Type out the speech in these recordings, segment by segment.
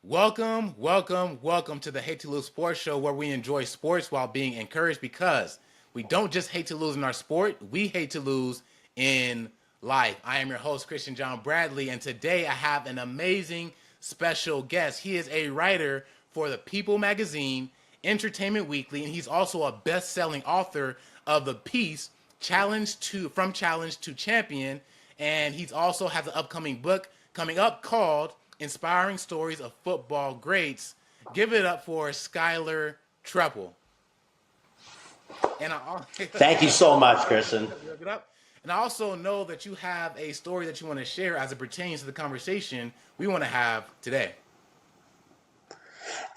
Welcome, welcome, welcome to the Hate to Lose Sports Show, where we enjoy sports while being encouraged, because we don't just hate to lose in our sport, we hate to lose in life. I am your host, Christian John Bradley, and today I have an amazing special guest. He is a writer for the People magazine, Entertainment Weekly, and he's also a best-selling author of the piece Challenge to Champion, and he's also has an upcoming book coming up called Inspiring Stories of Football Greats. Give it up for Skyler Trepel. And Thank you so much, Christian. and I also know that you have a story that you want to share as it pertains to the conversation we want to have today.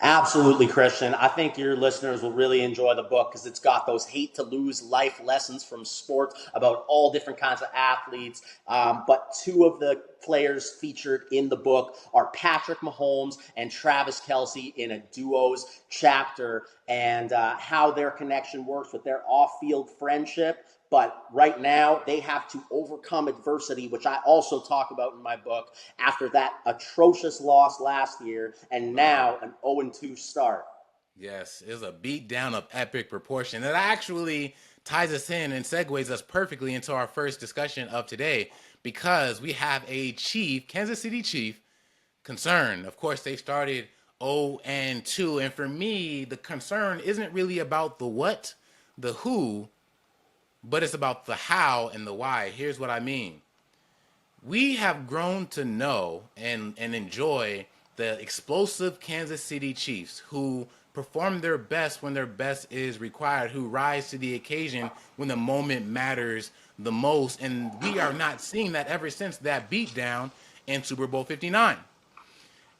Absolutely, Christian. I think your listeners will really enjoy the book because it's got those hate to lose life lessons from sports about all different kinds of athletes. But two of the players featured in the book are Patrick Mahomes and Travis Kelce in a duos chapter, and how their connection works with their off-field friendship. But right now, they have to overcome adversity, which I also talk about in my book, after that atrocious loss last year and now an 0-2 start. Yes, it was a beatdown of epic proportion. That actually ties us in and segues us perfectly into our first discussion of today, because we have a Kansas City Chief concern. Of course, they started 0-2. And for me, the concern isn't really about the what, the who, but it's about the how and the why. Here's what I mean. We have grown to know and enjoy the explosive Kansas City Chiefs, who perform their best when their best is required, who rise to the occasion when the moment matters the most. And we are not seeing that ever since that beatdown in Super Bowl 59.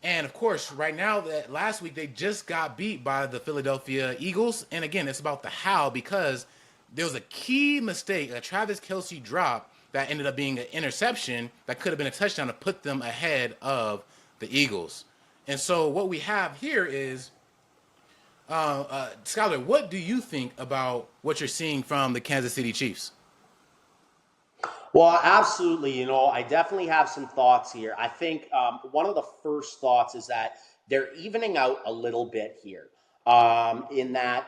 And of course, right now, that last week, they just got beat by the Philadelphia Eagles. And again, it's about the how, because there was a key mistake, a Travis Kelce drop that ended up being an interception that could have been a touchdown to put them ahead of the Eagles. And so what we have here is, Skyler, what do you think about what you're seeing from the Kansas City Chiefs? Well, absolutely. I definitely have some thoughts here. I think one of the first thoughts is that they're evening out a little bit here, in that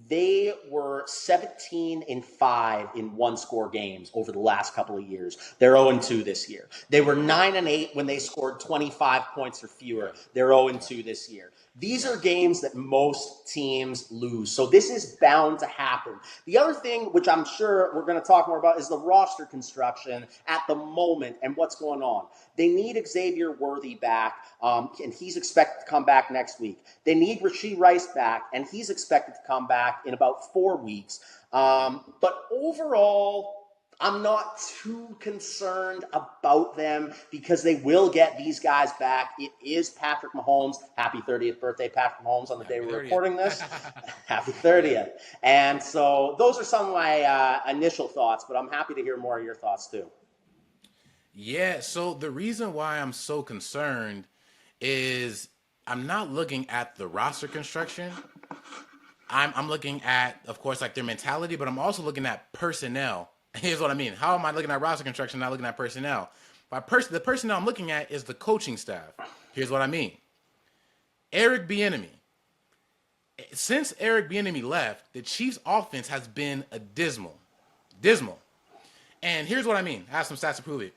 they were 17-5 in one-score games over the last couple of years. They're 0-2 this year. They were 9-8 when they scored 25 points or fewer. They're 0-2 this year. These are games that most teams lose. So this is bound to happen. The other thing, which I'm sure we're going to talk more about, is the roster construction at the moment and what's going on. They need Xavier Worthy back, and he's expected to come back next week. They need Rashee Rice back, and he's expected to come back in about 4 weeks. But overall, I'm not too concerned about them because they will get these guys back. It is Patrick Mahomes. Happy 30th birthday, Patrick Mahomes, on the day we're recording this. Happy 30th. And so those are some of my initial thoughts, but I'm happy to hear more of your thoughts too. Yeah, so the reason why I'm so concerned is I'm not looking at the roster construction. I'm looking at, of course, like their mentality, but I'm also looking at personnel. Here's what I mean. How am I looking at roster construction, not looking at personnel? The personnel I'm looking at is the coaching staff. Here's what I mean. Eric Bieniemy. Since Eric Bieniemy left, the Chiefs' offense has been dismal. And here's what I mean. I have some stats to prove it.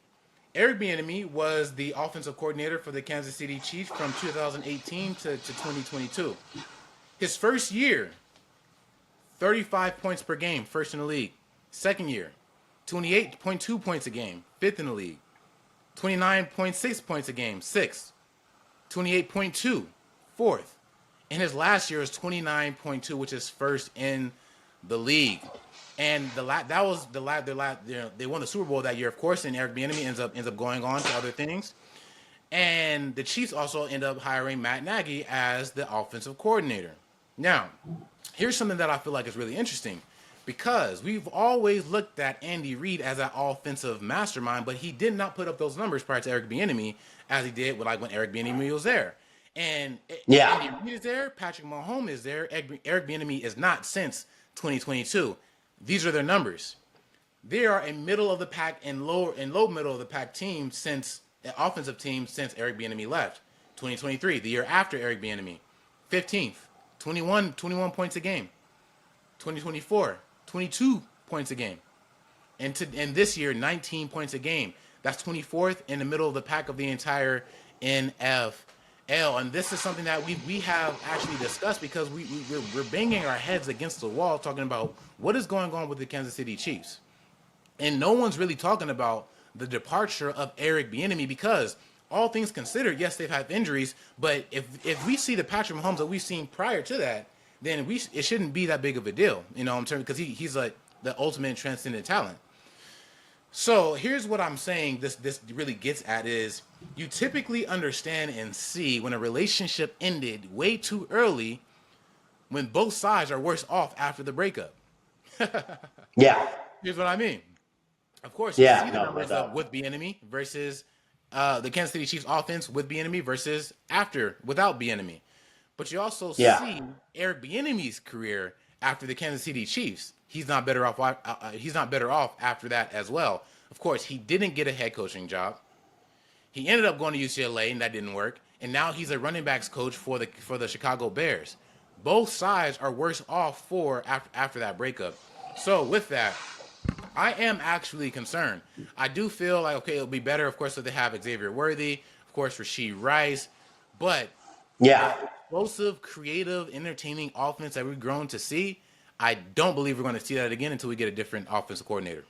Eric Bieniemy was the offensive coordinator for the Kansas City Chiefs from 2018 to 2022. His first year, 35 points per game, first in the league. Second year, 28.2 points a game, fifth in the league. 29.6 points a game, sixth. 28.2, fourth. And his last year was 29.2, which is first in the league. And they won the Super Bowl that year, of course, and Eric Bieniemy ends up going on to other things. And the Chiefs also end up hiring Matt Nagy as the offensive coordinator. Now, here's something that I feel like is really interesting, because we've always looked at Andy Reid as an offensive mastermind, but he did not put up those numbers prior to Eric Bieniemy as he did when Eric Bieniemy was there. And Andy Reid is there, Patrick Mahomes is there, Eric Bieniemy is not since 2022. These are their numbers. They are a middle of the pack and low middle of the pack team offensive team since Eric Bieniemy left. 2023, the year after Eric Bieniemy, 15th, 21 points a game. 2024, 22 points a game. And this year, 19 points a game. That's 24th in the middle of the pack of the entire NFL. And this is something that we have actually discussed because we're banging our heads against the wall talking about what is going on with the Kansas City Chiefs. And no one's really talking about the departure of Eric Bieniemy because all things considered, yes, they've had injuries, but if we see the Patrick Mahomes that we've seen prior to that, then it shouldn't be that big of a deal, in terms because he's like the ultimate transcendent talent. So here's what I'm saying this really gets at is you typically understand and see when a relationship ended way too early when both sides are worse off after the breakup. Yeah. Here's what I mean. Of course, you see the numbers with Bieniemy versus the Kansas City Chiefs offense with Bieniemy versus without Bieniemy. But you also see Eric Bieniemy's career after the Kansas City Chiefs. He's not better off. He's not better off after that as well. Of course, he didn't get a head coaching job. He ended up going to UCLA, and that didn't work. And now he's a running backs coach for the Chicago Bears. Both sides are worse off after that breakup. So with that, I am actually concerned. I do feel like, okay, it'll be better, of course, if they have Xavier Worthy, of course, Rashee Rice. But the explosive, creative, entertaining offense that we've grown to see, I don't believe we're going to see that again until we get a different offensive coordinator.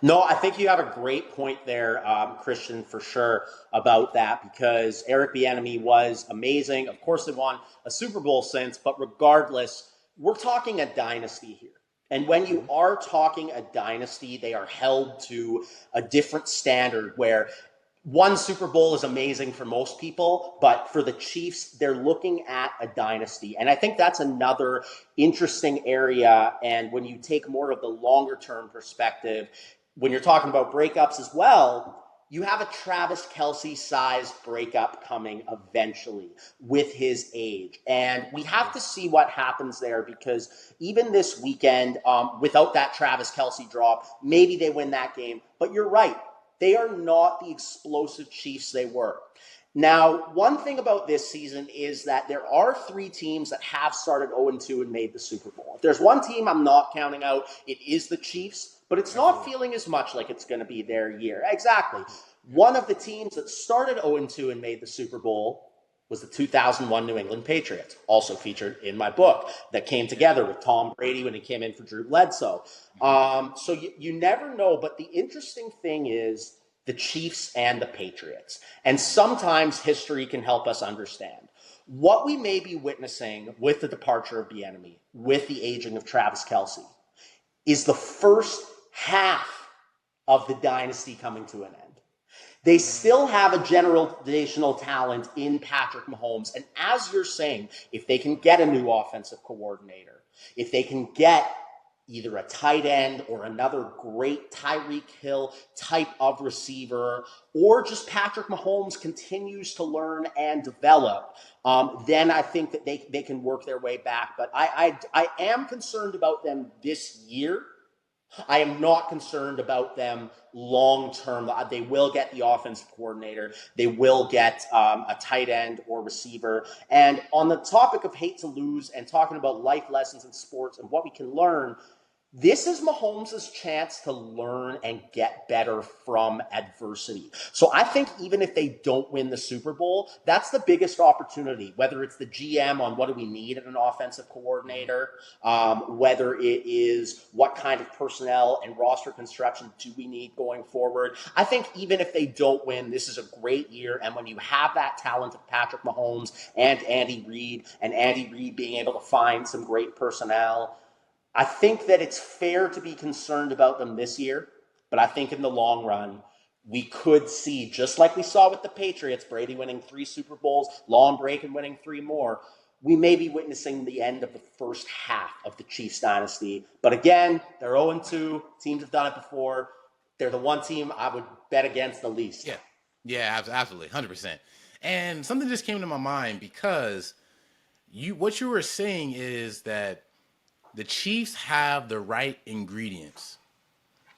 No, I think you have a great point there, Christian, for sure, about that because Eric Bieniemy was amazing. Of course, they won a Super Bowl since, but regardless, we're talking a dynasty here. And when you are talking a dynasty, they are held to a different standard where one Super Bowl is amazing for most people, but for the Chiefs, they're looking at a dynasty. And I think that's another interesting area. And when you take more of the longer term perspective, when you're talking about breakups as well, you have a Travis Kelce sized breakup coming eventually with his age. And we have to see what happens there because even this weekend, without that Travis Kelce drop, maybe they win that game. But you're right. They are not the explosive Chiefs they were. Now, one thing about this season is that there are 3 teams that have started 0-2 and made the Super Bowl. If there's one team I'm not counting out, it is the Chiefs, but it's not feeling as much like it's going to be their year. Exactly. One of the teams that started 0-2 and made the Super Bowl was the 2001 New England Patriots, also featured in my book, that came together with Tom Brady when he came in for Drew Bledsoe. So you never know, but the interesting thing is the Chiefs and the Patriots. And sometimes history can help us understand. What we may be witnessing with the departure of Bieniemy, with the aging of Travis Kelce, is the first half of the dynasty coming to an end. They still have a generational talent in Patrick Mahomes. And as you're saying, if they can get a new offensive coordinator, if they can get either a tight end or another great Tyreek Hill type of receiver, or just Patrick Mahomes continues to learn and develop, then I think that they can work their way back. But I am concerned about them this year. I am not concerned about them long term. They will get the offensive coordinator. They will get a tight end or receiver. And on the topic of hate to lose and talking about life lessons in sports and what we can learn, this is Mahomes' chance to learn and get better from adversity. So I think even if they don't win the Super Bowl, that's the biggest opportunity, whether it's the GM on what do we need in an offensive coordinator, whether it is what kind of personnel and roster construction do we need going forward. I think even if they don't win, this is a great year. And when you have that talent of Patrick Mahomes and Andy Reid being able to find some great personnel, I think that it's fair to be concerned about them this year, but I think in the long run, we could see, just like we saw with the Patriots, Brady winning 3 Super Bowls, long break and winning 3 more, we may be witnessing the end of the first half of the Chiefs dynasty. But again, they're 0-2. Teams have done it before. They're the one team I would bet against the least. Yeah, absolutely, 100%. And something just came to my mind because what you were saying is that the Chiefs have the right ingredients.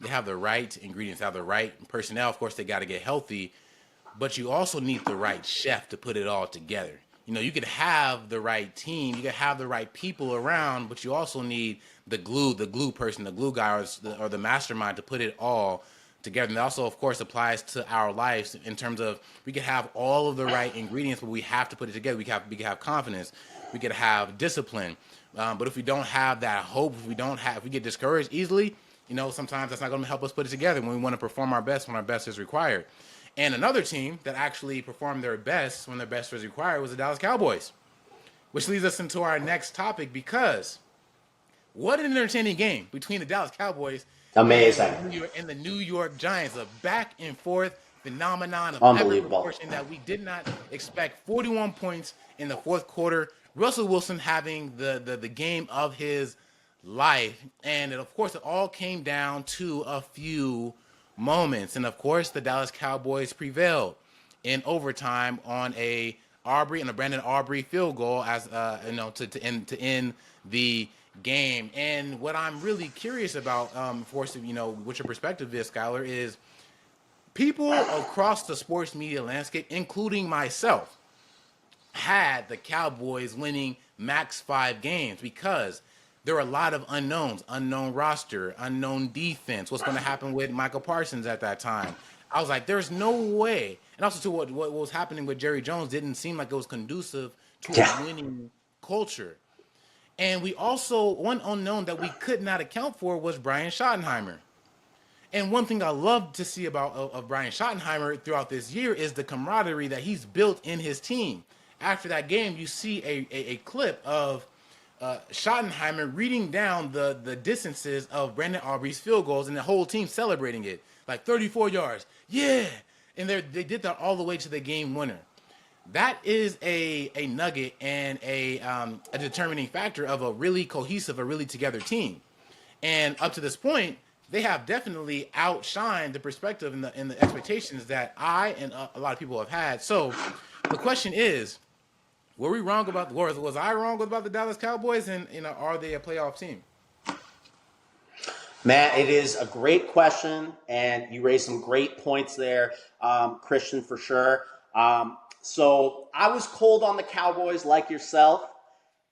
They have the right ingredients. They have the right personnel. Of course, they got to get healthy. but you also need the right chef to put it all together. You could have the right team, you could have the right people around, but you also need the glue person, the glue guy, or the mastermind to put it all together. And that also, of course, applies to our lives in terms of we could have all of the right ingredients, but we have to put it together. We could have confidence, we could have discipline, but if we don't have that hope, if we get discouraged easily, sometimes that's not going to help us put it together when we want to perform our best when our best is required. And another team that actually performed their best when their best was required was the Dallas Cowboys, which leads us into our next topic, because what an entertaining game between the Dallas Cowboys Amazing. and the New York Giants. A back and forth phenomenon of epic proportion that we did not expect. 41 points in the fourth quarter. Russell Wilson having the game of his life. And of course, it all came down to a few moments. And of course, the Dallas Cowboys prevailed in overtime on a Brandon Aubrey field goal as to end the game. And what I'm really curious about, of course, what your perspective is, Skyler, is people across the sports media landscape, including myself, had the Cowboys winning max 5 games because there were a lot of unknowns, unknown roster, unknown defense. What's going to happen with Micah Parsons at that time? I was like, there's no way. And also, what was happening with Jerry Jones didn't seem like it was conducive to a winning culture. And we also, one unknown that we could not account for was Brian Schottenheimer. And one thing I love to see of Brian Schottenheimer throughout this year is the camaraderie that he's built in his team. After that game, you see a clip of Schottenheimer reading down the distances of Brandon Aubrey's field goals and the whole team celebrating it. Like 34 yards. Yeah. And they did that all the way to the game winner. That is a nugget and a determining factor of a really cohesive, a really together team. And up to this point, they have definitely outshined the perspective and the expectations that I and a lot of people have had. So the question is, were we wrong about the Warriors? Was I wrong about the Dallas Cowboys? And are they a playoff team? Matt, it is a great question, and you raised some great points there, Christian, for sure. So I was cold on the Cowboys like yourself,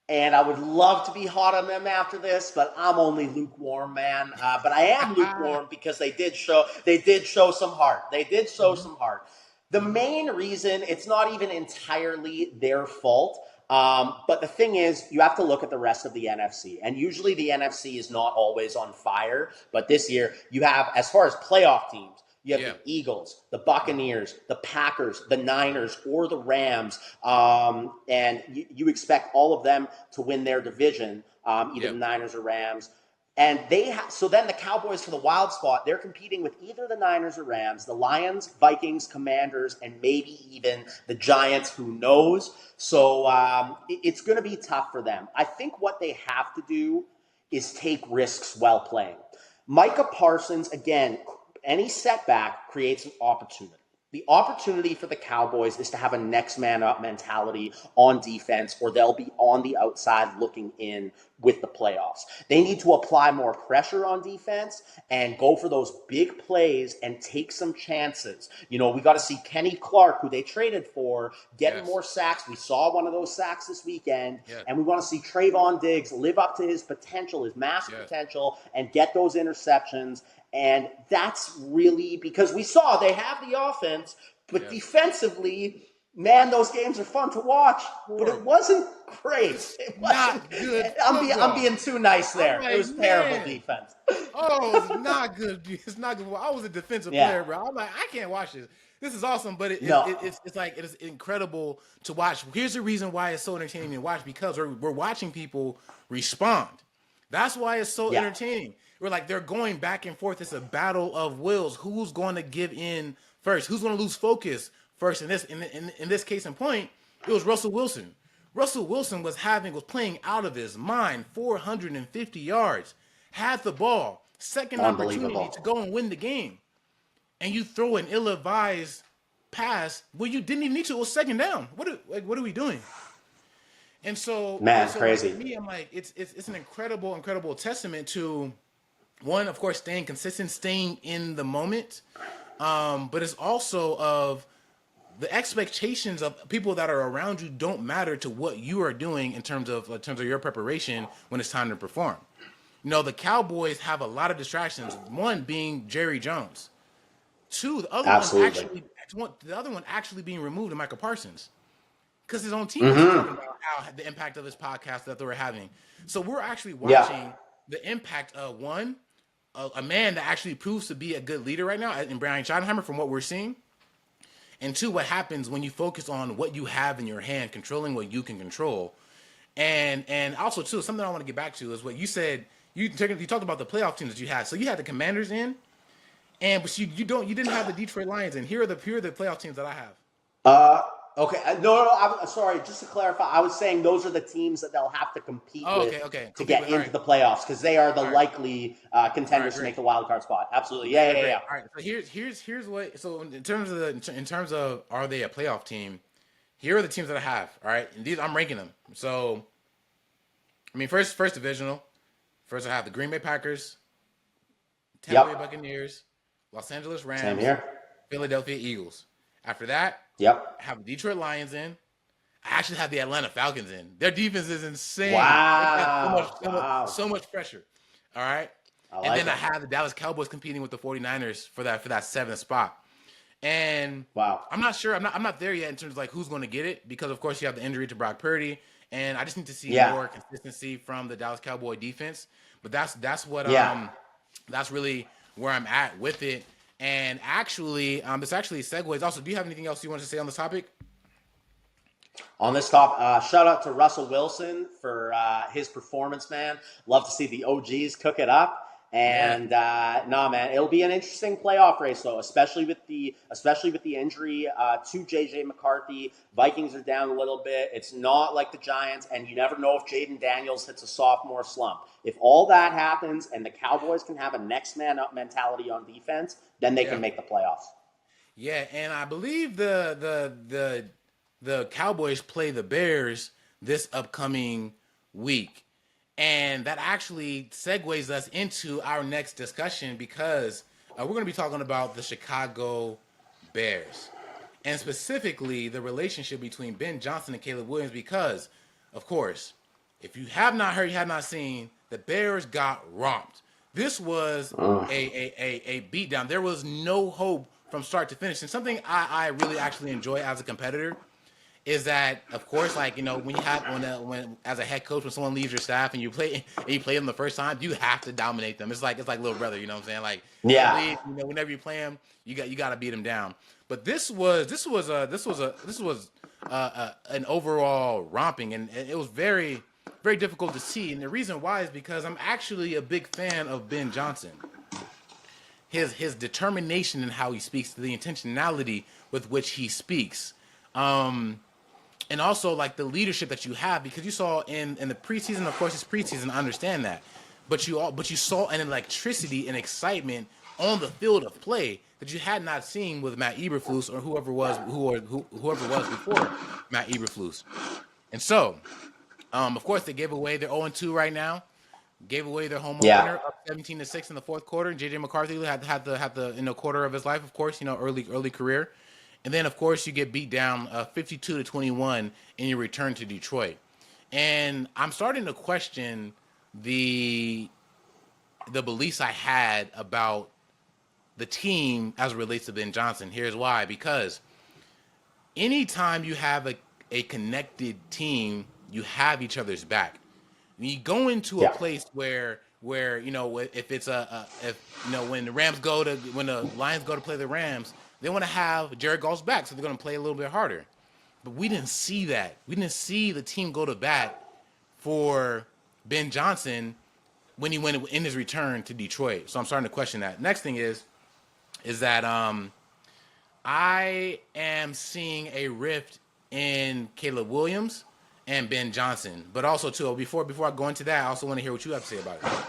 and I would love to be hot on them after this, but I'm only lukewarm, man. But I am lukewarm because they did show some heart. They did show some heart. The main reason, it's not even entirely their fault, but the thing is, you have to look at the rest of the NFC. And usually the NFC is not always on fire. But this year, you have, as far as playoff teams, you have the Eagles, the Buccaneers, the Packers, the Niners, or the Rams. And you expect all of them to win their division, either the Niners or Rams. And so then the Cowboys for the wild spot, they're competing with either the Niners or Rams, the Lions, Vikings, Commanders, and maybe even the Giants, who knows. So it's going to be tough for them. I think what they have to do is take risks while playing. Micah Parsons, again, any setback creates an opportunity. The opportunity for the Cowboys is to have a next man up mentality on defense, or they'll be on the outside looking in with the playoffs. They need to apply more pressure on defense and go for those big plays and take some chances. We got to see Kenny Clark, who they traded for, getting more sacks. We saw one of those sacks this weekend. And we want to see Trayvon Diggs live up to his potential, his massive potential, and get those interceptions. And that's really because we saw they have the offense, but defensively, man, those games are fun to watch. But it wasn't great. It wasn't not good. I'm being too nice there. It was terrible defense. Oh, it's not good. It's not good. I was a defensive player, bro. I'm like, I can't watch this. This is awesome, but it's like it is incredible to watch. Here's the reason why it's so entertaining to watch, because we're watching people respond. That's why it's so entertaining. We're like, they're going back and forth. It's a battle of wills. Who's going to give in first? Who's going to lose focus first? In this case in point, it was Russell Wilson. Russell Wilson was playing out of his mind. 450 yards, had the ball, second opportunity to go and win the game, and you throw an ill-advised pass where you didn't even need to. It was second down. What are we doing? And so, crazy. For me, I'm like, it's an incredible testament to, one, of course, staying consistent, staying in the moment, but it's also of the expectations of people that are around you don't matter to what you are doing in terms of your preparation when it's time to perform. The Cowboys have a lot of distractions. One being Jerry Jones. Two, Absolutely. the other one actually being removed to Micah Parsons because his own teammates are Mm-hmm. talking about how the impact of his podcast that they were having. So we're actually Yeah. watching the impact of one, a man that actually proves to be a good leader right now in Brian Schottenheimer from what we're seeing. And two, what happens when you focus on what you have in your hand, controlling what you can control. And also too, something I want to get back to is what you said. You talked about the playoff teams that you had. So you had the Commanders in, but you didn't have the Detroit Lions in. Here are the playoff teams that I have. Uh, okay. No. I'm sorry. Just to clarify, I was saying those are the teams that they'll have to compete Oh, with okay. to Compete get with, all into right. the playoffs because they are the All right. likely contenders to Great. make the wild card spot. Absolutely. Great. Yeah. All right. So here's what. So in terms of are they a playoff team? Here are the teams that I have. All right, and these I'm ranking them. So, I mean, first divisional. First, I have the Green Bay Packers, Tampa Bay Buccaneers, Los Angeles Rams, Same here. Philadelphia Eagles. After that, Yep. I have the Detroit Lions in. I actually have the Atlanta Falcons in. Their defense is insane. Wow. They got so much pressure. All right. I have the Dallas Cowboys competing with the 49ers for that seventh spot. And Wow. I'm not sure. I'm not there yet in terms of like who's going to get it because of course you have the injury to Brock Purdy, and I just need to see more consistency from the Dallas Cowboy defense. But that's that's really where I'm at with it. And actually, this actually segues. Also, do you have anything else you want to say on this topic? On this top, shout out to Russell Wilson for his performance, man. Love to see the OGs cook it up. And man, it'll be an interesting playoff race though, especially with the injury to JJ McCarthy. Vikings are down a little bit. It's not like the Giants, and you never know if Jaden Daniels hits a sophomore slump. If all that happens and the Cowboys can have a next man up mentality on defense, then they can make the playoffs. Yeah, and I believe the Cowboys play the Bears this upcoming week. And that actually segues us into our next discussion because we're going to be talking about the Chicago Bears and specifically the relationship between Ben Johnson and Caleb Williams because, of course, if you have not heard, you have not seen, the Bears got romped. This was a beatdown. There was no hope from start to finish. And something I really actually enjoy as a competitor is that, of course, like, when as a head coach, when someone leaves your staff and you play them the first time, you have to dominate them. It's like little brother, you know what I'm saying? Like, whenever you play them, you got to beat them down. But this was an overall romping, and it was very, very difficult to see. And the reason why is because I'm actually a big fan of Ben Johnson. His determination in how he speaks, the intentionality with which he speaks. And also like the leadership that you have, because you saw in the preseason, of course it's preseason, I understand that, but you saw an electricity and excitement on the field of play that you had not seen with Matt Eberflus or whoever was before Matt Eberflus. And so, of course they gave away, they're 0-2 right now, gave away their home opener up 17-6 in the fourth quarter. And JJ McCarthy had the quarter of his life, of course, early career. And then, of course, you get beat down 52-21 in your return to Detroit. And I'm starting to question the beliefs I had about the team as it relates to Ben Johnson. Here's why. Because anytime you have a connected team, you have each other's back. When you go into a place where if it's when the Lions go to play the Rams, they want to have Jared Goff's back, so they're going to play a little bit harder. But we didn't see that. We didn't see the team go to bat for Ben Johnson when he went in his return to Detroit. So I'm starting to question that. Next thing is that I am seeing a rift in Caleb Williams and Ben Johnson. But also, too, before I go into that, I also want to hear what you have to say about it.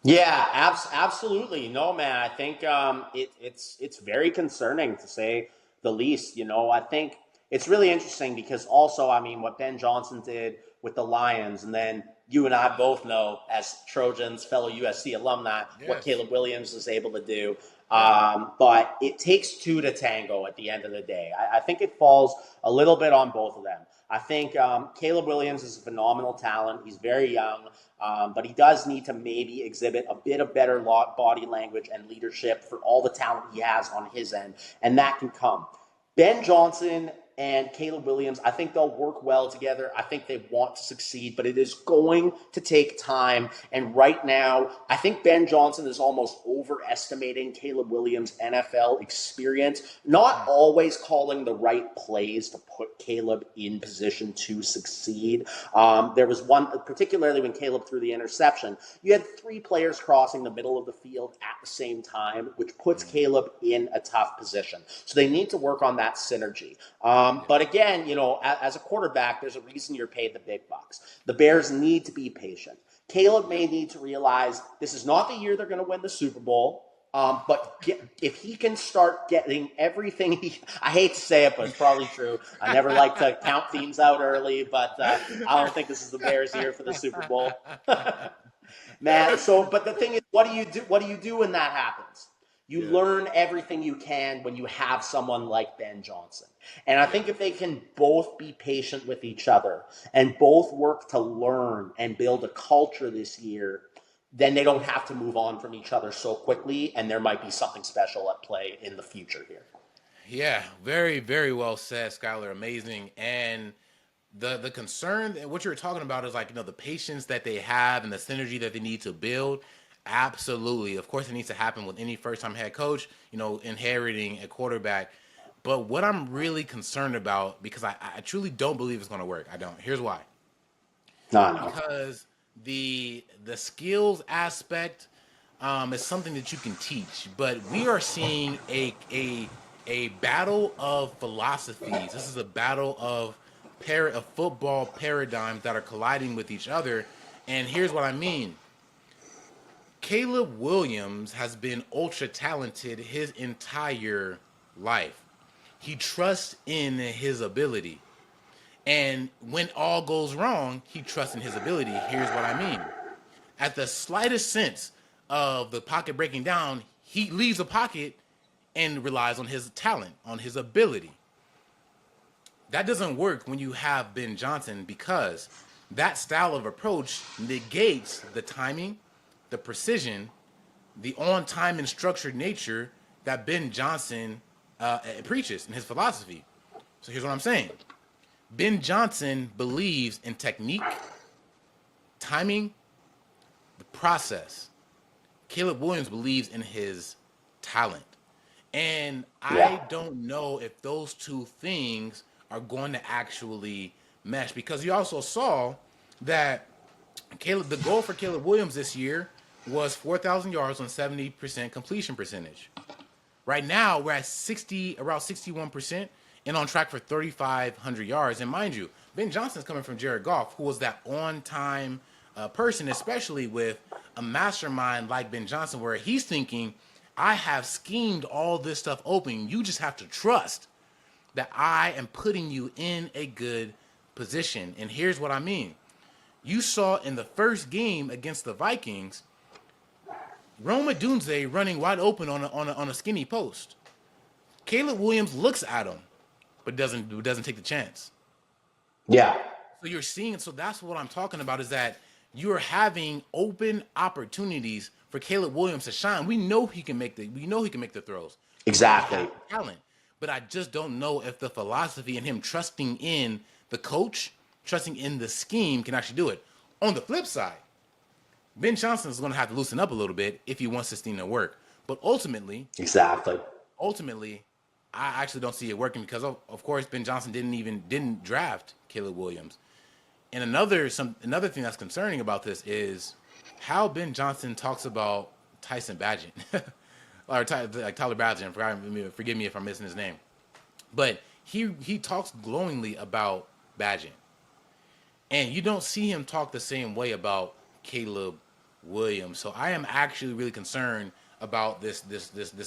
Yeah, absolutely. No, man, I think it's very concerning to say the least. I think it's really interesting because also, I mean, what Ben Johnson did with the Lions, and then you and I both know as Trojans, fellow USC alumni, what Caleb Williams was able to do. But it takes two to tango at the end of the day. I think it falls a little bit on both of them. I think Caleb Williams is a phenomenal talent. He's very young, but he does need to maybe exhibit a bit of better body language and leadership for all the talent he has on his end, and that can come. Ben Johnson and Caleb Williams, I think they'll work well together. I think they want to succeed, but it is going to take time. And right now, I think Ben Johnson is almost overestimating Caleb Williams' NFL experience, not always calling the right plays to put Caleb in position to succeed. There was one, particularly when Caleb threw the interception, you had three players crossing the middle of the field at the same time, which puts Caleb in a tough position. So they need to work on that synergy. But again, as a quarterback, there's a reason you're paid the big bucks. The Bears need to be patient. Caleb may need to realize this is not the year they're going to win the Super Bowl. But if he can start getting everything I hate to say it, but it's probably true. I never like to count teams out early, but I don't think this is the Bears' year for the Super Bowl. Man, but the thing is, what do you do? What do you do when that happens? You learn everything you can when you have someone like Ben Johnson. And I think if they can both be patient with each other and both work to learn and build a culture this year, then they don't have to move on from each other so quickly, and there might be something special at play in the future here. Yeah, very, very well said, Skyler. Amazing. And the concern and what you're talking about is the patience that they have and the synergy that they need to build. Absolutely. Of course, it needs to happen with any first-time head coach, inheriting a quarterback. But what I'm really concerned about, because I truly don't believe it's going to work. I don't. Here's why. No. Because the skills aspect is something that you can teach. But we are seeing a battle of philosophies. This is a battle of football paradigms that are colliding with each other. And here's what I mean. Caleb Williams has been ultra talented his entire life. He trusts in his ability. And when all goes wrong, he trusts in his ability. Here's what I mean. At the slightest sense of the pocket breaking down, he leaves the pocket and relies on his talent, on his ability. That doesn't work when you have Ben Johnson, because that style of approach negates the timing, the precision, the on-time and structured nature that Ben Johnson preaches in his philosophy. So here's what I'm saying. Ben Johnson believes in technique, timing, the process. Caleb Williams believes in his talent. And I don't know if those two things are going to actually mesh, because you also saw that the goal for Caleb Williams this year was 4,000 yards on 70% completion percentage. Right now, we're at around 61% and on track for 3,500 yards. And mind you, Ben Johnson's coming from Jared Goff, who was that on-time person, especially with a mastermind like Ben Johnson, where he's thinking, I have schemed all this stuff open. You just have to trust that I am putting you in a good position. And here's what I mean. You saw in the first game against the Vikings, Rome Odunze running wide open on a skinny post. Caleb Williams looks at him, but doesn't take the chance. Yeah. So you're seeing, so that's what I'm talking about, is that you're having open opportunities for Caleb Williams to shine. We know he can make the throws. Exactly. Talent. But I just don't know if the philosophy and him trusting in the coach, trusting in the scheme, can actually do it. On the flip side, Ben Johnson is going to have to loosen up a little bit if he wants this thing to work. But ultimately, I actually don't see it working, because of course Ben Johnson didn't draft Caleb Williams. And another thing that's concerning about this is how Ben Johnson talks about Tyson Bagent, or Tyler Bagent. Forgive me if I'm missing his name, but he talks glowingly about Bagent, and you don't see him talk the same way about Caleb Williams. So I am actually really concerned about this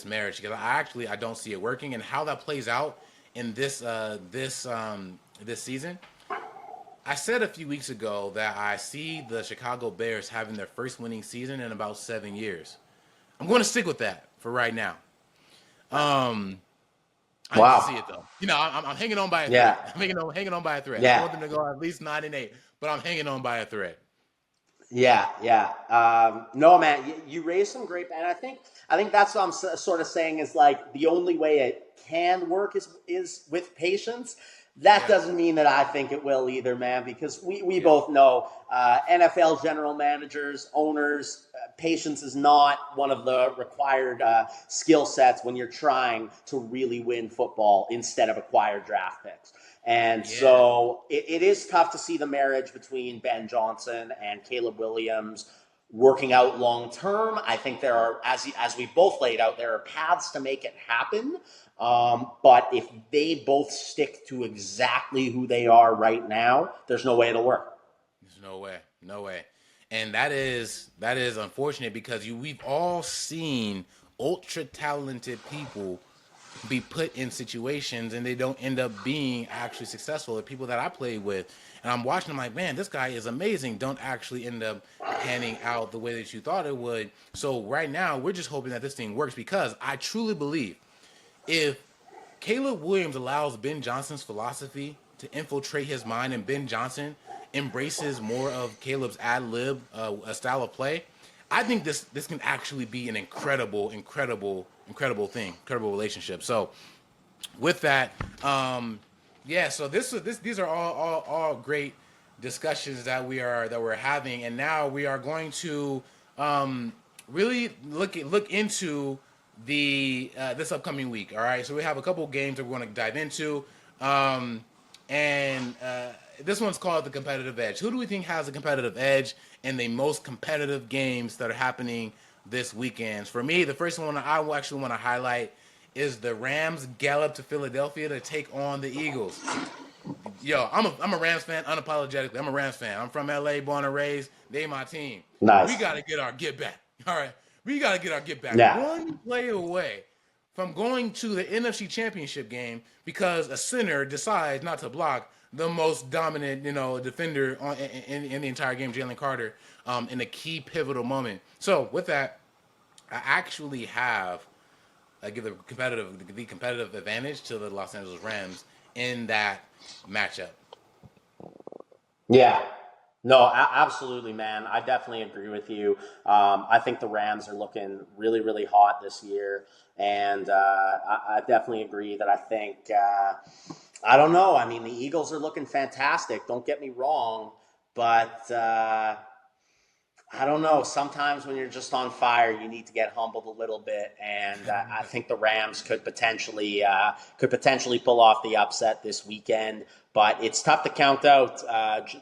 marriage, because I don't see it working, and how that plays out in this season. I said a few weeks ago that I see the Chicago Bears having their first winning season in about 7 years. I'm going to stick with that for right now. I need to see it though. I'm hanging on by a thread. Yeah. I'm hanging on by a thread. I Yeah. want them to go at least 9-8, but I'm hanging on by a thread. Yeah, yeah. No, man, you raised some great, and I think that's what I'm sort of saying is like the only way it can work is with patience. That Yeah, doesn't mean that I think it will either, man, because we yeah, both know NFL general managers, owners, patience is not one of the required skill sets when you're trying to really win football instead of acquire draft picks. And yeah. so it is tough to see the marriage between Ben Johnson and Caleb Williams working out long term. I think there are, as we both laid out, there are paths to make it happen. But if they both stick to exactly who they are right now, there's no way it'll work. There's no way, and that is unfortunate because we've all seen ultra talented people be put in situations and they don't end up being actually successful. The people that I played with, and I'm watching them like, man, this guy is amazing. Don't actually end up panning out the way that you thought it would. So right now, we're just hoping that this thing works because I truly believe if Caleb Williams allows Ben Johnson's philosophy to infiltrate his mind and Ben Johnson embraces more of Caleb's ad lib style of play, I think this can actually be an incredible thing, incredible relationship. So with that, yeah, so these are all great discussions that we're having, and now we are going to really look into the this upcoming week. All right, so we have a couple games that we're going to dive into, and this one's called the competitive edge. Who do we think has the competitive edge in the most competitive games that are happening this weekend? For me, the first one I actually want to highlight is the Rams gallop to Philadelphia to take on the Eagles. Yo, I'm a Rams fan unapologetically. I'm a Rams fan. I'm from LA, born and raised. They my team. We Nice. got to get our get back. All right. We got to get our get back. Yeah. One play away from going to the NFC Championship game because a center decides not to block the most dominant, defender in the entire game, Jalen Carter, in a key pivotal moment. So with that, I actually have give the competitive advantage to the Los Angeles Rams in that matchup. Yeah. No, absolutely, man. I definitely agree with you. I think the Rams are looking really, really hot this year. And I definitely agree that I think, I don't know. I mean, the Eagles are looking fantastic. Don't get me wrong. But I don't know. Sometimes when you're just on fire, you need to get humbled a little bit, and I think the Rams could potentially pull off the upset this weekend. But it's tough to count out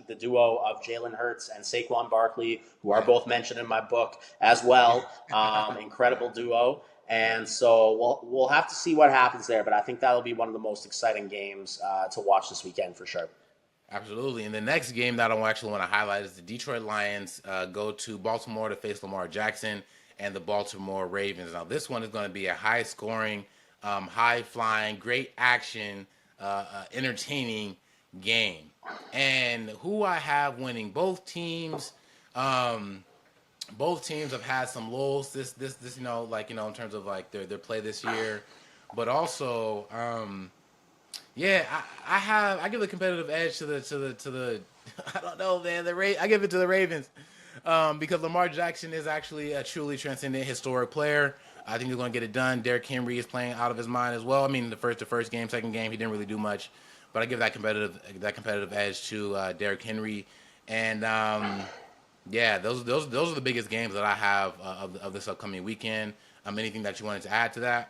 the duo of Jalen Hurts and Saquon Barkley, who are both mentioned in my book as well. Incredible duo. And so we'll have to see what happens there. But I think that'll be one of the most exciting games to watch this weekend for sure. Absolutely. And the next game that I actually want to highlight is the Detroit Lions go to Baltimore to face Lamar Jackson and the Baltimore Ravens. Now, this one is going to be a high-scoring, high-flying, great action, entertaining game. And who I have winning, both teams have had some lulls this in terms of like their play this year, but also yeah, I give the competitive edge to the I don't know, man. I give it to the Ravens because Lamar Jackson is actually a truly transcendent, historic player. I think he's going to get it done. Derrick Henry is playing out of his mind as well. I mean, the first game, second game, he didn't really do much, but I give that competitive edge to Derrick Henry, and yeah, those are the biggest games that I have of this upcoming weekend. Anything that you wanted to add to that?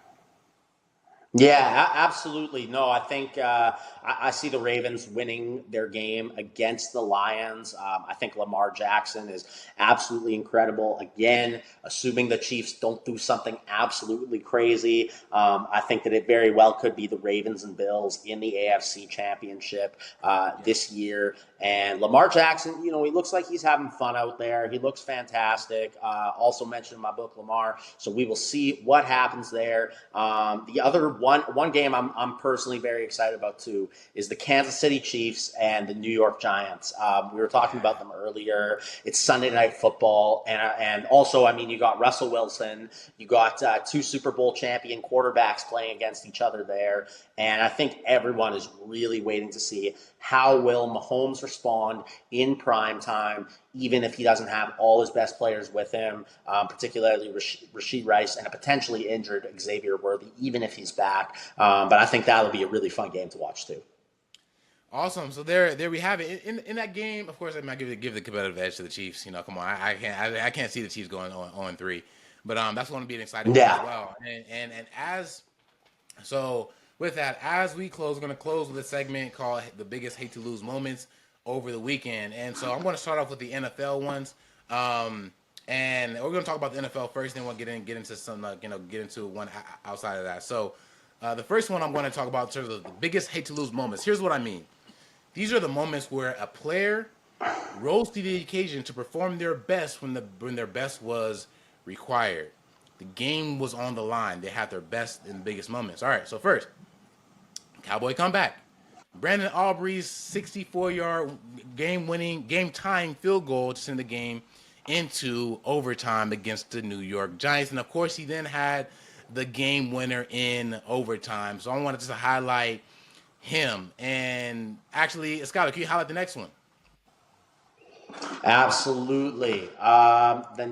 Yeah, absolutely. No, I think I see the Ravens winning their game against the Lions. I think Lamar Jackson is absolutely incredible. Again, assuming the Chiefs don't do something absolutely crazy, I think that it very well could be the Ravens and Bills in the AFC Championship this year. And Lamar Jackson, he looks like he's having fun out there. He looks fantastic. Also mentioned in my book, Lamar. So we will see what happens there. The other one game I'm personally very excited about too is the Kansas City Chiefs and the New York Giants. We were talking about them earlier. It's Sunday Night Football, and also, I mean, you got Russell Wilson, you got two Super Bowl champion quarterbacks playing against each other there, and I think everyone is really waiting to see how will Mahomes respond in prime time, even if he doesn't have all his best players with him, particularly Rashid Rice and a potentially injured Xavier Worthy, even if he's back. But I think that'll be a really fun game to watch too. Awesome. So there we have it. In that game, of course, I might give the competitive edge to the Chiefs. You know, come on, I can't see the Chiefs going on 3, but that's going to be an exciting game as well. And as so with that, as we close, we're going to close with a segment called "The Biggest Hate to Lose Moments Over the Weekend." And so I'm going to start off with the NFL ones. And we're going to talk about the NFL first, then we'll get into some, get into one outside of that. So the first one I'm going to talk about in terms of the biggest hate to lose moments. Here's what I mean. These are the moments where a player rose to the occasion to perform their best when their best was required. The game was on the line. They had their best and biggest moments. All right, so first, Cowboy comeback. Brandon Aubrey's 64-yard game-tying field goal to send the game into overtime against the New York Giants. And, of course, he then had the game winner in overtime. So I wanted to highlight him. And actually, Skyler, can you highlight the next one? Absolutely. The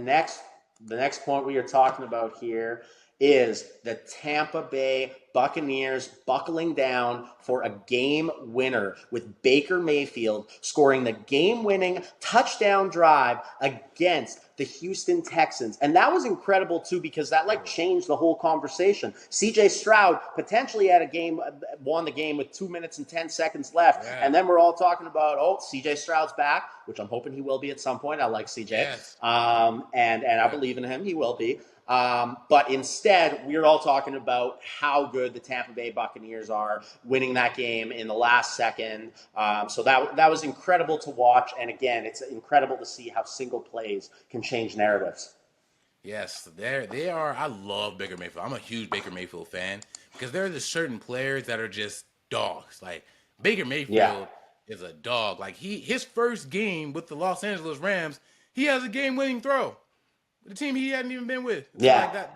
next point we are talking about here is the Tampa Bay Buccaneers buckling down for a game winner with Baker Mayfield scoring the game-winning touchdown drive against the Houston Texans. And that was incredible too, because that changed the whole conversation. CJ Stroud potentially won the game with 2 minutes and 10 seconds left. Yeah. And then we're all talking about, CJ Stroud's back, which I'm hoping he will be at some point. I like CJ. Yes. And I believe in him. He will be. But instead, we're all talking about how good the Tampa Bay Buccaneers are, winning that game in the last second. So that was incredible to watch. And again, it's incredible to see how single plays can change narratives. Yes, they are. I love Baker Mayfield. I'm a huge Baker Mayfield fan because there are just certain players that are just dogs. Like Baker Mayfield is a dog. Like his first game with the Los Angeles Rams, he has a game-winning throw. The team he hadn't even been with. Yeah.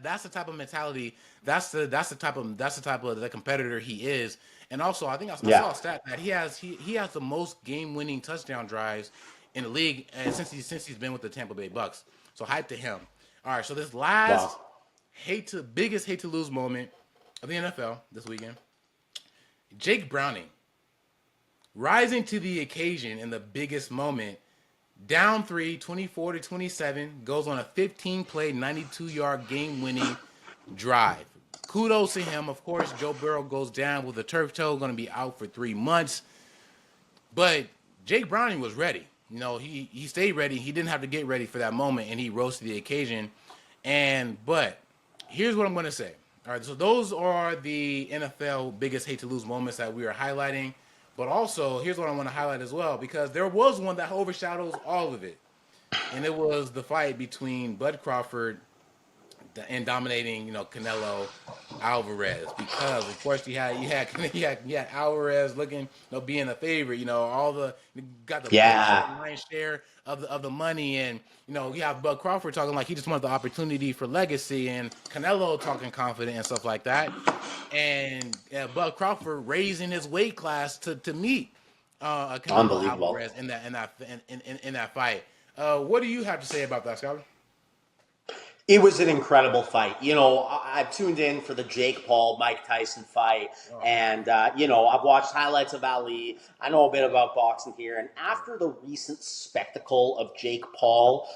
That's the type of mentality. That's the type of the competitor he is. And also, I think I saw a stat that he has the most game-winning touchdown drives in the league since he's been with the Tampa Bay Bucks. So hype to him. All right, so this last biggest hate to lose moment of the NFL this weekend. Jake Browning rising to the occasion in the biggest moment. Down 3, 24-27, goes on a 15-play, 92-yard game-winning drive. Kudos to him. Of course, Joe Burrow goes down with a turf toe, going to be out for 3 months. But Jake Browning was ready. You know, he stayed ready. He didn't have to get ready for that moment, and he rose to the occasion. But here's what I'm going to say. All right, so those are the NFL biggest hate to lose moments that we are highlighting. But also, here's what I want to highlight as well, because there was one that overshadows all of it. And it was the fight between Bud Crawford and dominating, Canelo Alvarez. Because, of course, you had Alvarez looking, being a favorite, got the lion's share of the money. And, you have Bud Crawford talking like he just wanted the opportunity for legacy, and Canelo talking confident and stuff like that. And Bud Crawford raising his weight class to meet Canelo Alvarez in that fight. What do you have to say about that, Skyler? It was an incredible fight. I've tuned in for the Jake Paul-Mike Tyson fight, and, I've watched highlights of Ali. I know a bit about boxing here, and after the recent spectacle of Jake Paul,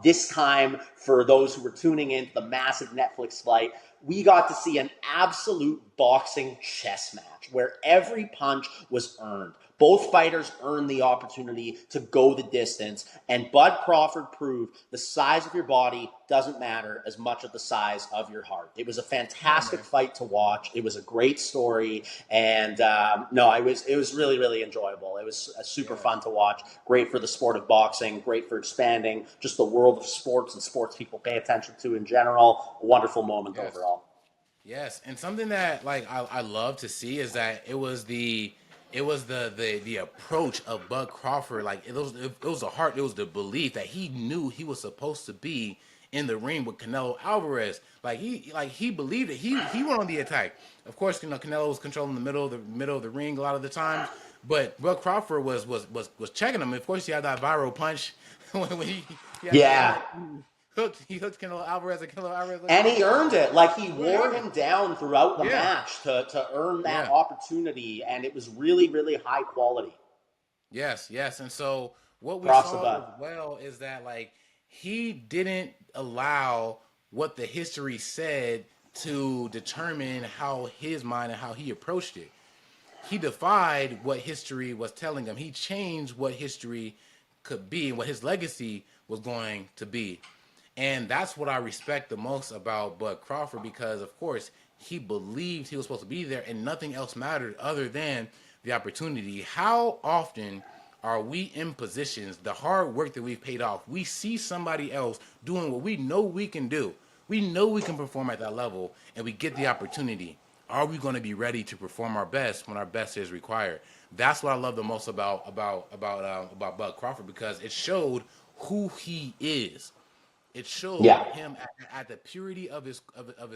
this time, for those who were tuning in to the massive Netflix fight, we got to see an absolute boxing chess match where every punch was earned. Both fighters earned the opportunity to go the distance, and Bud Crawford proved the size of your body doesn't matter as much as the size of your heart. It was a fantastic fight to watch. It was a great story, and it was really, really enjoyable. It was super fun to watch. Great for the sport of boxing. Great for expanding just the world of sports and sports people pay attention to in general. A wonderful moment overall. Yes, and something that like I love to see is that it was the approach of Bud Crawford. Like it was the heart, it was the belief that he knew he was supposed to be in the ring with Canelo Alvarez. Like he believed it. He went on the attack. Of course, Canelo was controlling the middle of the ring a lot of the times, but Bud Crawford was checking him. Of course, he had that viral punch when he actually Yeah. he hooked Canelo Alvarez, and Canelo Alvarez And he earned it. Like he wore yeah. him down throughout the Yeah, match to earn that yeah, opportunity, and it was really, really high quality. yes, yes. And so what we Props to saw Bud. as well is that like he didn't allow what the history said to determine how his mind and how he approached it. He defied what history was telling him. He changed what history could be and what his legacy was going to be. And that's what I respect the most about Bud Crawford because, of course, he believed he was supposed to be there and nothing else mattered other than the opportunity. How often are we in positions, the hard work that we've paid off, we see somebody else doing what we know we can do. We know we can perform at that level and we get the opportunity. Are we going to be ready to perform our best when our best is required? That's what I love the most about Bud Crawford because it showed who he is. It showed Yeah. him at the purity of his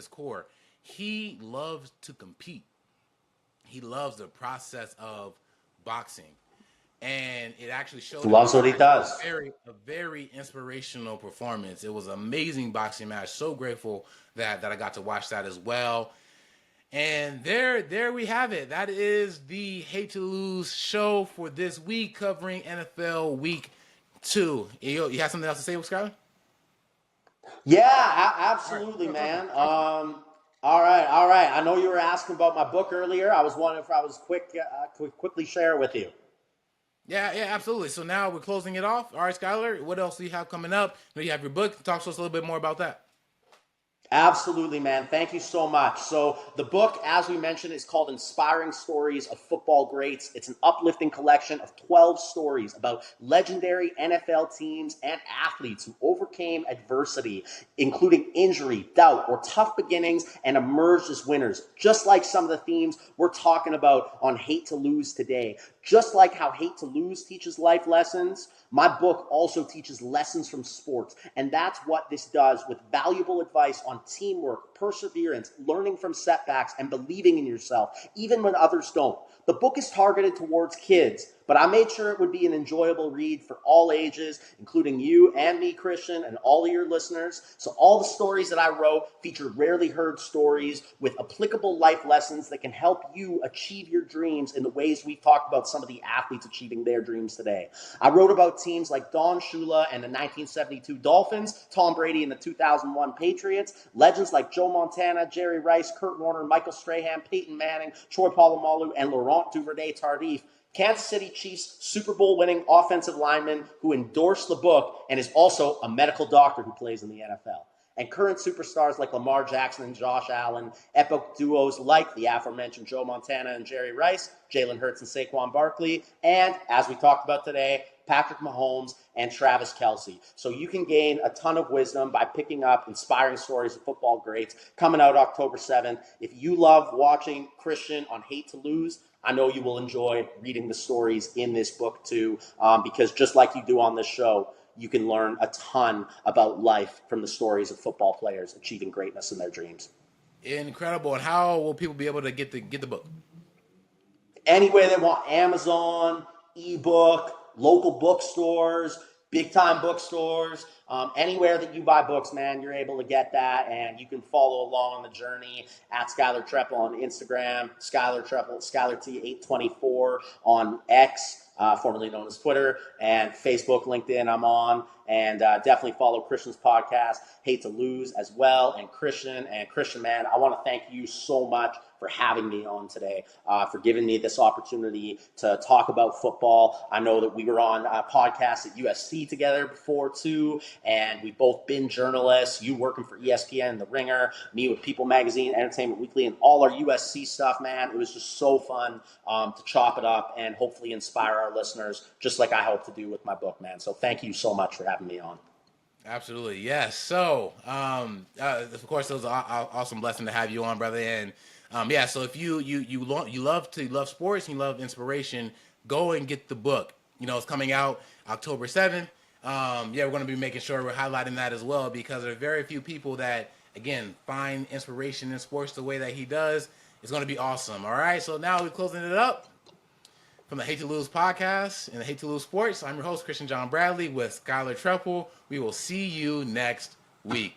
core. He loves to compete. He loves the process of boxing, and it actually showed him. It Loves was what he actually does. a very inspirational performance. It was an amazing boxing match. So grateful that I got to watch that as well. And there we have it. That is the Hate to Lose show for this week, covering NFL Week 2. You have something else to say, Skyler? Yeah, All right, absolutely, talk to me. man. Talk to me. All right, all right. I know you were asking about my book earlier. I was wondering if I was quickly share it with you. Yeah, yeah, absolutely. So now we're closing it off. All right, Skyler, what else do you have coming up? You have your book. Talk to us a little bit more about that. Absolutely, man. Thank you so much. So, the book, as we mentioned, is called Inspiring Stories of Football Greats. It's an uplifting collection of 12 stories about legendary NFL teams and athletes who overcame adversity, including injury, doubt, or tough beginnings, and emerged as winners, just like some of the themes we're talking about on Hate to Lose today. Just like how Hate to Lose teaches life lessons, my book also teaches lessons from sports. And that's what this does with valuable advice on teamwork, perseverance, learning from setbacks, and believing in yourself, even when others don't. The book is targeted towards kids, but I made sure it would be an enjoyable read for all ages, including you and me, Christian, and all of your listeners. So all the stories that I wrote feature rarely heard stories with applicable life lessons that can help you achieve your dreams in the ways we've talked about some of the athletes achieving their dreams today. I wrote about teams like Don Shula and the 1972 Dolphins, Tom Brady and the 2001 Patriots, legends like Joe Montana, Jerry Rice, Kurt Warner, Michael Strahan, Peyton Manning, Troy Polamalu, and Laurent Duvernay-Tardif. Kansas City Chiefs Super Bowl winning offensive lineman who endorsed the book and is also a medical doctor who plays in the NFL. And current superstars like Lamar Jackson and Josh Allen, epic duos like the aforementioned Joe Montana and Jerry Rice, Jalen Hurts and Saquon Barkley, and, as we talked about today, Patrick Mahomes and Travis Kelce. So you can gain a ton of wisdom by picking up Inspiring Stories of Football Greats, coming out October 7th. If you love watching Christian on Hate to Lose, I know you will enjoy reading the stories in this book too, because just like you do on this show, you can learn a ton about life from the stories of football players achieving greatness in their dreams. Incredible. And how will people be able to get the book? Any way they want: Amazon, ebook, local bookstores, big time bookstores, anywhere that you buy books, man, you're able to get that. And you can follow along on the journey at Skyler Trepel on Instagram, Skyler Trepel, Skyler T824 on X. Formerly known as Twitter, and Facebook, LinkedIn, I'm on. And definitely follow Christian's podcast, Hate to Lose, as well. And Christian, man, I want to thank you so much for having me on today, for giving me this opportunity to talk about football. I know that we were on podcasts at USC together before, too, and we've both been journalists. You working for ESPN, The Ringer, me with People Magazine, Entertainment Weekly, and all our USC stuff, man. It was just so fun to chop it up and hopefully inspire our listeners, just like I hope to do with my book, man. So thank you so much for having me on. Absolutely, yes. So, of course, it was an awesome blessing to have you on, brother. And yeah, so if you love sports, and you love inspiration, go and get the book. You know, it's coming out October 7th. Yeah, we're going to be making sure we're highlighting that as well because there are very few people that again find inspiration in sports the way that he does. It's going to be awesome. All right, so now we're closing it up. From the Hate to Lose podcast and the Hate to Lose Sports, I'm your host, Christian John Bradley, with Skyler Trepel. We will see you next week.